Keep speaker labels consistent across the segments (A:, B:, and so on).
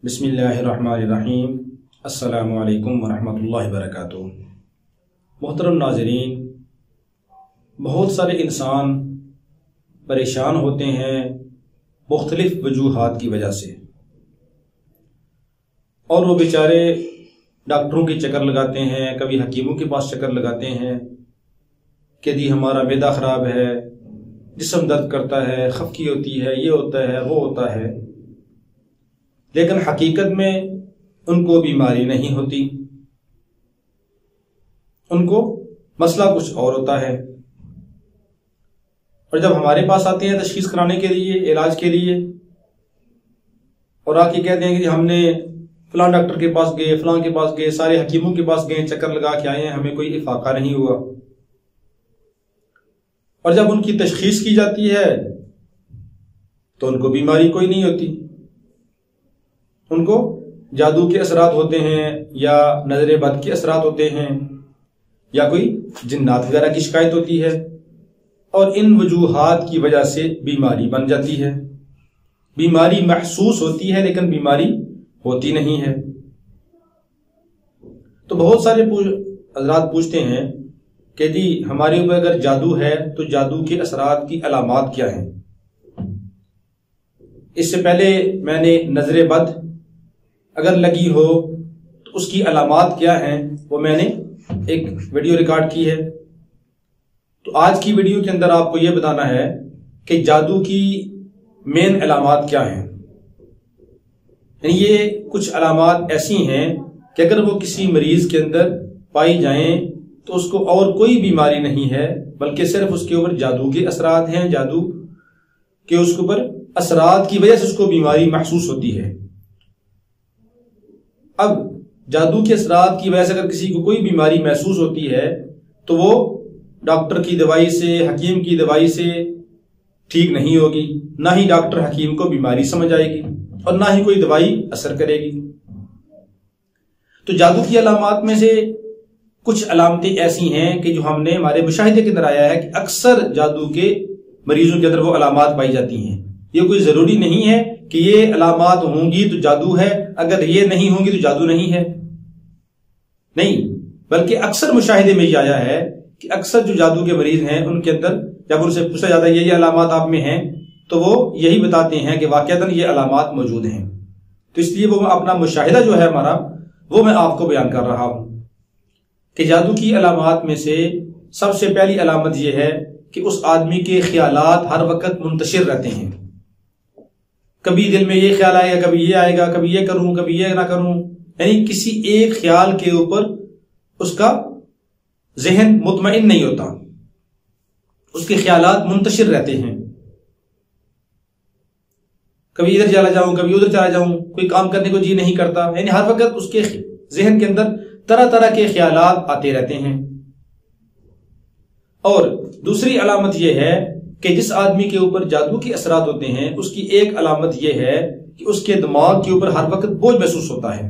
A: بسم اللہ الرحمن الرحیم۔ السلام علیکم ورحمۃ اللہ وبرکاتہ۔ محترم ناظرین، بہت سارے انسان پریشان ہوتے ہیں مختلف وجوہات کی وجہ سے، اور وہ بیچارے ڈاکٹروں کے چکر لگاتے ہیں، کبھی حکیموں کے پاس چکر لگاتے ہیں کہ جی ہمارا معدہ خراب ہے، جسم درد کرتا ہے، خفقی ہوتی ہے، یہ ہوتا ہے، وہ ہوتا ہے، لیکن حقیقت میں ان کو بیماری نہیں ہوتی، ان کو مسئلہ کچھ اور ہوتا ہے۔ اور جب ہمارے پاس آتے ہیں تشخیص کرانے کے لیے، علاج کے لیے، اور آ کے کہتے ہیں کہ ہم نے فلاں ڈاکٹر کے پاس گئے، فلاں کے پاس گئے، سارے حکیموں کے پاس گئے، چکر لگا کے آئے ہیں، ہمیں کوئی افاقہ نہیں ہوا، اور جب ان کی تشخیص کی جاتی ہے تو ان کو بیماری کوئی نہیں ہوتی، ان کو جادو کے اثرات ہوتے ہیں، یا نظر بد کے اثرات ہوتے ہیں، یا کوئی جنات وغیرہ کی شکایت ہوتی ہے، اور ان وجوہات کی وجہ سے بیماری بن جاتی ہے۔ بیماری محسوس ہوتی ہے لیکن بیماری ہوتی نہیں ہے۔ تو بہت سارے حضرات پوچھتے ہیں کہ جی ہمارے اوپر اگر جادو ہے تو جادو کے اثرات کی علامات کیا ہیں؟ اس سے پہلے میں نے نظر بد اگر لگی ہو تو اس کی علامات کیا ہیں، وہ میں نے ایک ویڈیو ریکارڈ کی ہے۔ تو آج کی ویڈیو کے اندر آپ کو یہ بتانا ہے کہ جادو کی مین علامات کیا ہیں۔ یعنی یہ کچھ علامات ایسی ہیں کہ اگر وہ کسی مریض کے اندر پائی جائیں تو اس کو اور کوئی بیماری نہیں ہے، بلکہ صرف اس کے اوپر جادو کے اثرات ہیں، جادو کے اس کے اوپر اثرات کی وجہ سے اس کو بیماری محسوس ہوتی ہے۔ اب جادو کے اثرات کی وجہ سے اگر کسی کو کوئی بیماری محسوس ہوتی ہے تو وہ ڈاکٹر کی دوائی سے، حکیم کی دوائی سے ٹھیک نہیں ہوگی، نہ ہی ڈاکٹر حکیم کو بیماری سمجھ آئے گی، اور نہ ہی کوئی دوائی اثر کرے گی۔ تو جادو کی علامات میں سے کچھ علامتیں ایسی ہیں کہ جو ہم نے ہمارے مشاہدے کے اندر آیا ہے کہ اکثر جادو کے مریضوں کے اندر وہ علامات پائی جاتی ہیں۔ یہ کوئی ضروری نہیں ہے کہ یہ علامات ہوں گی تو جادو ہے، اگر یہ نہیں ہوں گی تو جادو نہیں ہے، نہیں، بلکہ اکثر مشاہدے میں یہ آیا ہے کہ اکثر جو جادو کے مریض ہیں ان کے اندر جب ان سے پوچھا جاتا ہے یہ علامات آپ میں ہیں تو وہ یہی بتاتے ہیں کہ واقعتاً یہ علامات موجود ہیں۔ تو اس لیے وہ اپنا مشاہدہ جو ہے ہمارا وہ میں آپ کو بیان کر رہا ہوں کہ جادو کی علامات میں سے سب سے پہلی علامت یہ ہے کہ اس آدمی کے خیالات ہر وقت منتشر رہتے ہیں۔ کبھی دل میں یہ خیال آئے گا، کبھی یہ آئے گا، کبھی یہ کروں، کبھی یہ نہ کروں، یعنی کسی ایک خیال کے اوپر اس کا ذہن مطمئن نہیں ہوتا، اس کے خیالات منتشر رہتے ہیں۔ کبھی ادھر چلا جاؤں، کبھی ادھر چلا جاؤں، کوئی کام کرنے کو جی نہیں کرتا، یعنی ہر وقت اس کے ذہن کے اندر طرح طرح کے خیالات آتے رہتے ہیں۔ اور دوسری علامت یہ ہے کہ جس آدمی کے اوپر جادو کے اثرات ہوتے ہیں اس کی ایک علامت یہ ہے کہ اس کے دماغ کے اوپر ہر وقت بوجھ محسوس ہوتا ہے،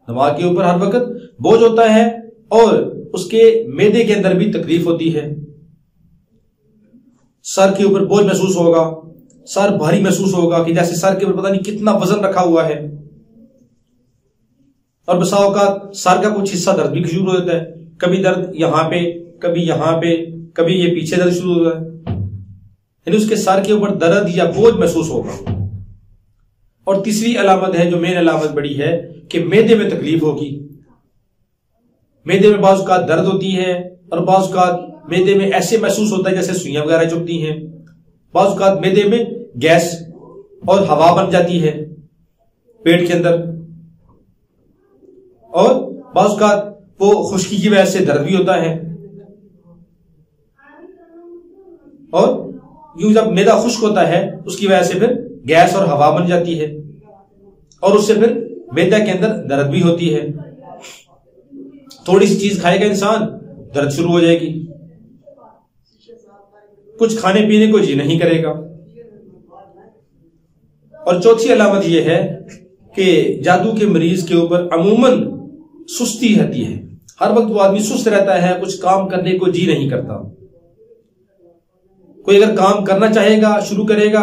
A: دماغ کے اوپر ہر وقت بوجھ ہوتا ہے، اور اس کے معدے کے اندر بھی تکلیف ہوتی ہے، سر کے اوپر بوجھ محسوس ہوگا، سر بھاری محسوس ہوگا کہ جیسے سر کے اوپر پتہ نہیں کتنا وزن رکھا ہوا ہے، اور بسا اوقات سر کا کچھ حصہ درد بھی شروع ہو جاتا ہے، کبھی درد یہاں پہ، کبھی یہاں پہ، کبھی یہ پیچھے درد شروع ہوتا ہے، یعنی اس کے سر کے اوپر درد یا بوجھ محسوس ہوگا۔ اور تیسری علامت ہے جو مین علامت بڑی ہے کہ معدے میں تکلیف ہوگی، معدے میں بعض اوقات درد ہوتی ہے، اور بعض اوقات معدے میں ایسے محسوس ہوتا ہے جیسے سوئیاں وغیرہ چبھتی ہیں، بعض اوقات معدے میں گیس اور ہوا بن جاتی ہے پیٹ کے اندر، اور بعض اوقات وہ خشکی کی وجہ سے درد بھی ہوتا ہے، اور یوں جب معدہ خشک ہوتا ہے اس کی وجہ سے پھر گیس اور ہوا بن جاتی ہے، اور اس سے پھر معدہ کے اندر درد بھی ہوتی ہے۔ تھوڑی سی چیز کھائے گا انسان درد شروع ہو جائے گی، کچھ کھانے پینے کو جی نہیں کرے گا۔ اور چوتھی علامت یہ ہے کہ جادو کے مریض کے اوپر عموماً سستی رہتی ہے، ہر وقت وہ آدمی سست رہتا ہے، کچھ کام کرنے کو جی نہیں کرتا۔ کوئی اگر کام کرنا چاہے گا، شروع کرے گا